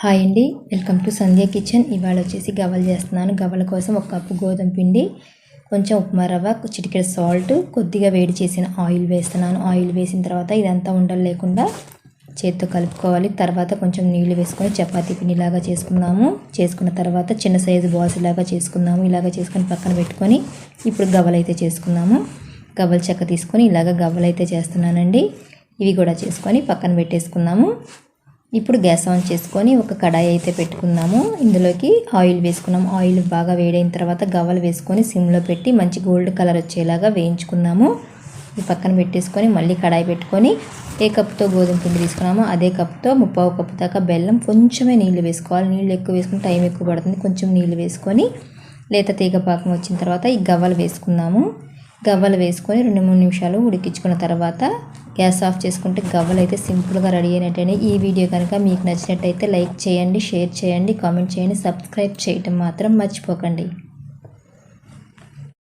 Hi అండి, welcome to Sandhya kitchen. ఇవాళ వచ్చేసి గవ్వలు చేస్తున్నాను. గవ్వల కోసం 1 కప్పు గోధుమ పిండి, కొంచెం ఉప్మా రవ్వ, చిటికెడు సాల్ట్, కొద్దిగా వేడి చేసిన ఆయిల్ వేస్తున్నాను. ఆయిల్ వేసిన తర్వాత ఇదంతా ఉండలు లేకుండా చేత్తో కలుపుకోవాలి. తర్వాత కొంచెం నీళ్లు వేసుకొని చపాతీ పిండిలాగా చేసుకున్నాము. చేసుకున్న తర్వాత చిన్న సైజు బాల్స్ లాగా చేసుకున్నాము. ఇలాగ చేసుకొని పక్కన పెట్టుకొని ఇప్పుడు గవ్వలు అయితే చేసుకున్నాము. గవ్వల చెక్క తీసుకొని ఇలాగ గవ్వలు అయితే చేస్తున్నానండి. ఇవి కూడా చేసుకొని పక్కన పెట్టేసుకున్నాము. ఇప్పుడు గ్యాస్ ఆన్ చేసుకొని ఒక కడాయి అయితే పెట్టుకున్నాము. ఇందులోకి ఆయిల్ వేసుకున్నాము. ఆయిల్ బాగా వేడైన తర్వాత గవ్వలు వేసుకొని సిమ్లో పెట్టి మంచి గోల్డ్ కలర్ వచ్చేలాగా వేయించుకున్నాము. ఈ పక్కన పెట్టేసుకొని మళ్ళీ కడాయి పెట్టుకొని ఏ కప్పుతో గోధుమ పిండి తీసుకున్నామో అదే కప్పుతో 3/4 కప్పు దాకా బెల్లం, కొంచెమే నీళ్ళు వేసుకోవాలి. నీళ్ళు ఎక్కువ వేసుకుని టైం ఎక్కువ పడుతుంది. కొంచెం నీళ్ళు వేసుకొని లేత తీగ పాకం వచ్చిన తర్వాత ఈ గవ్వలు వేసుకున్నాము. గవ్వలు వేసుకొని 2-3 నిమిషాలు ఉడికించుకున్న తర్వాత గ్యాస్ ఆఫ్ చేసుకుంటే గవ్వలు అయితే సింపుల్గా రెడీ అయినట్టండి. ఈ వీడియో కనుక మీకు నచ్చినట్టయితే లైక్ చేయండి, షేర్ చేయండి, కామెంట్ చేయండి, సబ్స్క్రైబ్ చేయటం మాత్రం మర్చిపోకండి.